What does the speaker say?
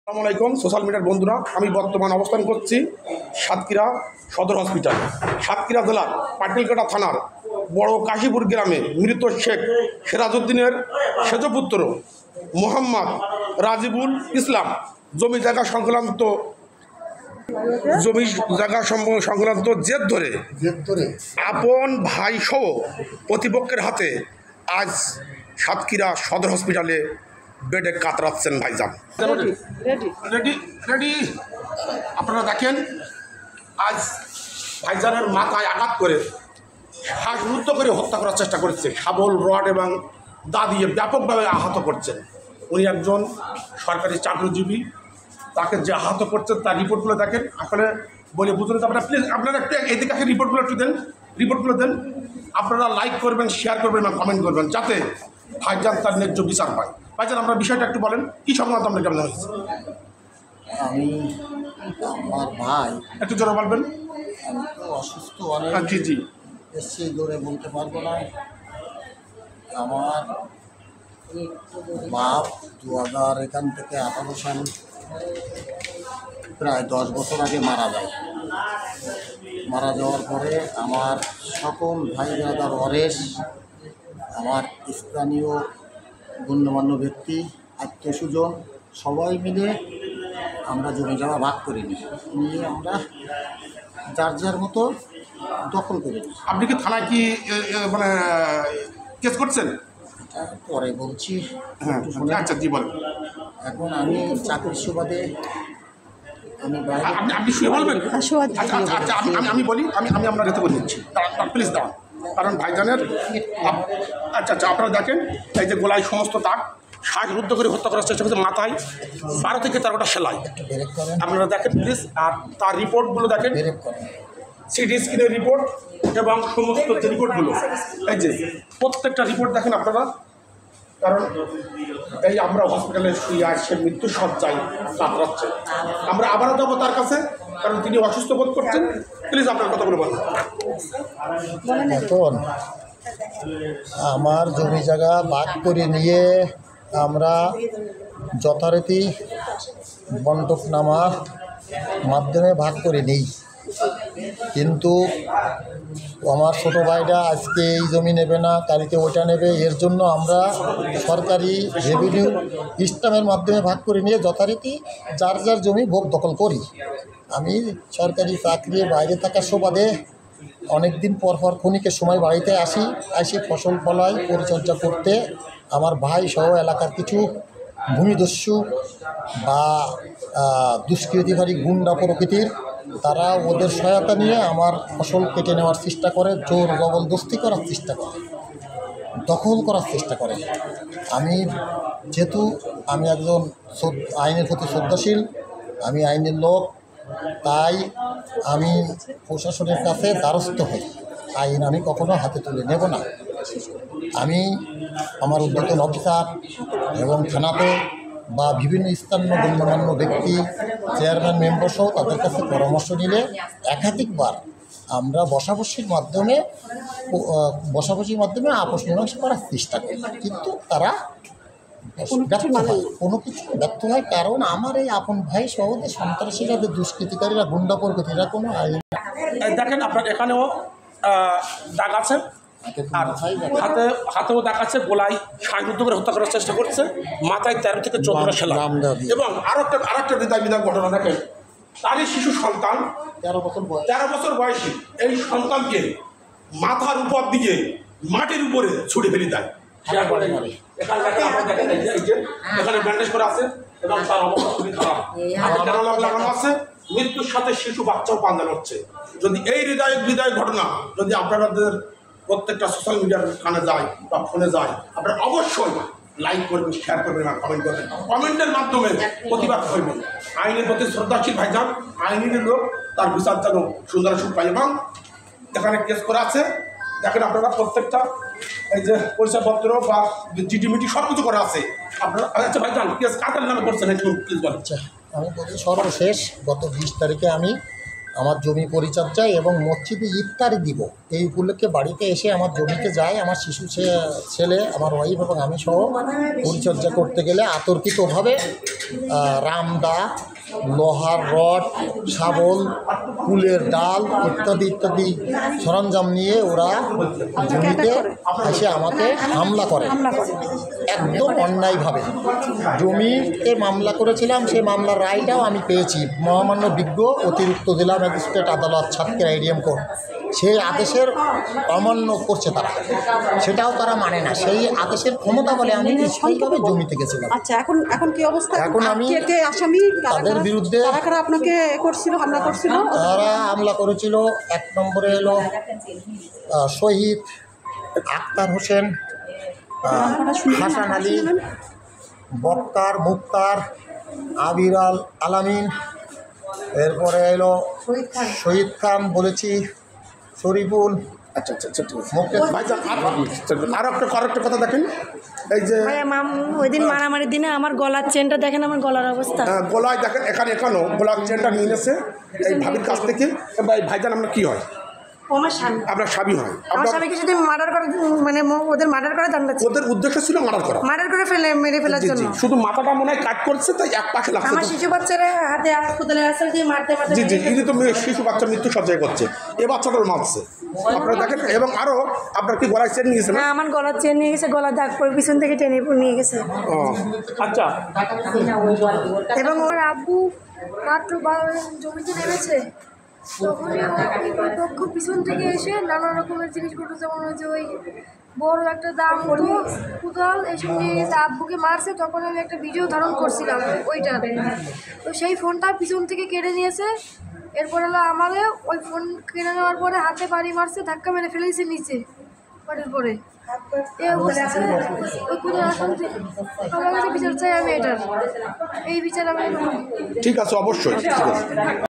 আসসালামু আলাইকুম সোশ্যাল মিডিয়ার বন্ধুরা, আমি বর্তমান অবস্থান করছি সাতক্ষীরা সদর হসপিটাল। সাতক্ষীরা জেলার পাটিলকাটা থানার বড় কাশীপুর গ্রামে মৃত শেখ সিরাজউদ্দিনের সেজপুত্র মোহাম্মদ রাজিবুল ইসলাম জমি জায়গা সংক্রান্ত জেদ ধরে আপন ভাই সহ প্রতিপক্ষের হাতে আজ সাতক্ষীরা সদর হসপিটালে বেডে কাতরাচ্ছেন ভাইজান। রেডি। আপনারা দেখেন, আজ ভাইজানের মাথায় আঘাত করে শ্বাসরুদ্ধ করে হত্যা করার চেষ্টা করছে। শাবল, রড এবং দা দিয়ে ব্যাপকভাবে আহত করছেন। উনি একজন সরকারি চাকরিজীবী। তাকে যে আহত করছেন তার রিপোর্টগুলো দেখেন। আপনারা বলে বুঝলেন, আপনারা প্লিজ আপনারা একটু এদিকে রিপোর্টগুলো একটু দেন, রিপোর্টগুলো দেন। আপনারা লাইক করবেন, শেয়ার করবেন এবং কমেন্ট করবেন, যাতে ভাইজান তার ন্যায্য বিচার পায়। ভাইজান, আপনার বিষয়টা একটু বলেন, কী সংক্রান্ত আপনার কেমন হয়েছে? আমার ভাই একটু জোরে বলবেন। আমি তো অসুস্থ, অনেক জি এসছি, জোরে বলতে পারবো না। আমার বাপ 2000 এখান থেকে 18 সাল, প্রায় 10 বছর আগে মারা যায়। মারা যাওয়ার পরে আমার সকল ভাই দাদার অরেশ, আমার স্থানীয় গণ্যমান্য ব্যক্তি, আত্মীয় স্বজন সবাই মিলে আমরা জমি জমা ভাগ করে নিয়ে আমরা যার যার মতো দখল করে নিই। আপনি কি থানায় কি মানে কেস করছেন? পরে বলছি। হ্যাঁ, আচ্ছা, জি বলেন। এখন আমি চাকরির সুবাদে আমি বাইরে। আপনি শুয়ে বলবেন? আচ্ছা, আমি বলি, আমি আপনার রেতে করে নিচ্ছি, প্লিজ দাঁড়ান। কারণ ভাইজানের আচ্ছা আপনারা দেখেন, এই যে গোলায় সমস্ত দাগ, শ্বাসরুদ্ধ করে হত্যা করার চেষ্টা করছে। মাথায় 12 থেকে 13টা সেলাই। আপনারা দেখেন প্লিজ। আর তার রিপোর্টগুলো দেখেন, সিটি স্ক্যানের রিপোর্ট এবং সমস্ত যে রিপোর্টগুলো, এই যে প্রত্যেকটা রিপোর্ট দেখেন আপনারা। কারণ এই আমরা হসপিটালে শুয়ে আসছে, মৃত্যু সজ্জায় কাতরাচ্ছে। আমরা আবারও যাবো তার কাছে, কারণ তিনি অসুস্থ বোধ করছেন। প্লিজ আপনার কথাগুলো বলুন। এখন আমার জমি জায়গা ভাগ করে নিয়ে আমরা যথারীতি বন্টকনামার মাধ্যমে ভাগ করে নিই, কিন্তু আমার ছোটো ভাইটা আজকে এই জমি নেবে না, কালকে ওইটা নেবে। এর জন্য আমরা সরকারি রেভিনিউ সিস্টেমের মাধ্যমে ভাগ করে নিয়ে যথারীতি যার যার জমি ভোগ দখল করি। আমি সরকারি চাকরি বাইরে থাকার সুবাদে অনেক দিন পর ক্ষণিকের সময় বাড়িতে আসি ফসল ফলাই পরিচর্যা করতে। আমার ভাই সহ এলাকার কিছু ভূমিদস্যু বা দুষ্কৃতিকারী গুন্ডা প্রকৃতির, তারা ওদের সহায়তা নিয়ে আমার ফসল কেটে নেওয়ার চেষ্টা করে, জোর জবরদস্তি করার চেষ্টা করে, দখল করার চেষ্টা করে। যেহেতু আমি একজন আইনের প্রতি শ্রদ্ধাশীল, আমি আইনের লোক, তাই আমি প্রশাসনের কাছে দ্বারস্থ হই। আইন আমি কখনো হাতে তুলে নেব না। আমি আমার ঊর্ধ্বতন অফিসার এবং থানাতে বা বিভিন্ন স্থানীয় গণ্যমান্য ব্যক্তি, চেয়ারম্যান, মেম্বার সহ তাদের কাছে পরামর্শ নিলে একাধিকবার আমরা বসাবসির মাধ্যমে আপোষ মীমাংসা করার চেষ্টা করি, কিন্তু তারা কোনো কিছু ব্যর্থ হয়। কারণ আমার এই আপন ভাই সহজে সন্ত্রাসীরা, দুষ্কৃতিকারীরা, গুন্ডা প্রকৃতিরা কোনো আইন। দেখেন আপনার এখানেও দাগ আছে, আর হাতেও দাগ আছে। গোলায় শ্বাসরুদ্ধ করে হত্যা করার চেষ্টা করছে। মাথায় 13 থেকে 14টা সেলাই। এবং আরেকটা হৃদয় ঘটনা দেখেন, তারই শিশু সন্তান 13 বছর বয়সী এই সন্তানকে মাথার উপর দিয়ে মাটির উপরে ছুটে ফেলে দেয়। এখানে ব্যান্ডেজ করা আছে এবং তার অবস্থা খুবই খারাপ। লাগানো আছে। মৃত্যুর সাথে শিশু বাচ্চাও পাঞ্জা হচ্ছে। যদি এই হৃদয় ঘটনা যদি আপনাদের প্রত্যেকটা সোশ্যাল মিডিয়ার কানে যায় বা ফোনে যায়, আপনারা অবশ্যই লাইক করবেন, শেয়ার করবেন এবং কমেন্ট করবেন। কমেন্টের মাধ্যমে প্রতিবাদ করবেন। আইনের প্রতি শ্রদ্ধাশীল ভাইজান, আইনের লোক, তার বিচার যেন সুন্দর সুখ পায়। এবং এখানে কেস করা আছে, দেখেন আপনারা প্রত্যেকটা এই যে পরিচয়পত্র বা জিডিমিটি সব কিছু করা আছে আপনারা। আচ্ছা ভাইজান, কেস কাদের নামে করছেন একটু প্লিজ বলেন। আমি বলি, সর্বশেষ গত 20 তারিখে আমি আমার জমি পরিচর্যায় এবং মসজিদে ইফতারি দিব এই উপলক্ষে বাড়িতে এসে আমার জমিতে যায় আমার শিশু ছেলে আমার ওয়াইফ এবং আমি সহ পরিচর্যা করতে গেলে আতর্কিতভাবে রামদা, লোহার রড, শাবল, কুলের ডাল ইত্যাদি ইত্যাদি সরঞ্জাম নিয়ে ওরা জমিতে এসে আমাকে হামলা করে একদম অন্যায়ভাবে। জমিতে মামলা করেছিলাম, সেই মামলার রায়টাও আমি পেয়েছি। মহামান্য বিজ্ঞ অতিরিক্ত জেলা ম্যাজিস্ট্রেট আদালত সাতক্ষীরা এডিএম কোর্ট সেই আদেশের অমান্য করছে তারা, সেটাও তারা মানে না। সেই আদেশের ক্ষমতা বলে আমি স্থায়ীভাবে জমিতে গেছিলাম। আচ্ছা, এখন কি অবস্থা? এখন আমি কে আসামি তাদের বিরুদ্ধে কারা আপনাকে হামলা করছিল? তারা হামলা করেছিল, 1 নম্বরে এলো শহীদ আক্তার হোসেন, হাসান আলী, বক্কার, মুক্তার, আবিরাল আলামিন, এরপরে এলো শহীদ খান বলেছি, শরীফুল। আচ্ছা আচ্ছা আচ্ছা, ঠিক আছে ভাইজান। আরও একটা কথা দেখেন, এই যে ওই দিন মারামারির দিনে আমার গলার চেনটা দেখেন, আমার গলার অবস্থা। গলায় দেখেন এখানেও গলার চেনটা নিয়ে এসে এই ভাবির কাছ থেকে। ভাইজান আপনার কী হয়? আমার স্বামী। আপনার স্বামী হয়? আমার স্বামীকে যদি মার্ডার করে, মানে ওদের মার্ডার করে জানতে, ওদের উদ্দেশ্য ছিল মার্ডার করে মেরে ফেলার জন্য। শুধু মাথাটা মনে হয় কাট করছে, তাই এক পাশে লাগছে। আমার শিশু বাচ্চারা হাতে কোদালে আসলে দিয়ে মারতে জি জি, ইনি তো শিশু বাচ্চা মৃত্যু সজ্জায় করছে, এ বাচ্চাটার মারছে। আপনারা দেখেন। এবং আরও আপনার কি গলায় চেন নিয়েছে? না, আমার গলার চেন নিয়ে গেছে, গলার দাগ পরে পিছন থেকে টেনে নিয়ে গেছে। আচ্ছা। এবং ওর আব্বু মাত্র জমিতে নেমেছে, তখনই ওই পক্ষ পিছন থেকে এসে নানা রকমের জিনিসপত্র, যেমন ওই যে ওই বড় একটা দাম হতো কোদাল, এইসব নিয়ে গেছে, আব্বুকে মারছে। তখন আমি একটা ভিডিও ধারণ করছিলাম ওইটাতে, তো সেই ফোনটা পিছন থেকে কেড়ে নিয়েছে। এরপর হলো আমারে ওই ফোন কেড়ে নেওয়ার পরে হাতে বাড়ি মারছে, ধাক্কা মেরে ফেলেছে নিচে বাড়ির পরে। ওই কোন আসামি আমার কাছে বিচার চাই আমি, এটার এই বিচার আমি। ঠিক আছে, অবশ্যই ঠিক আছে।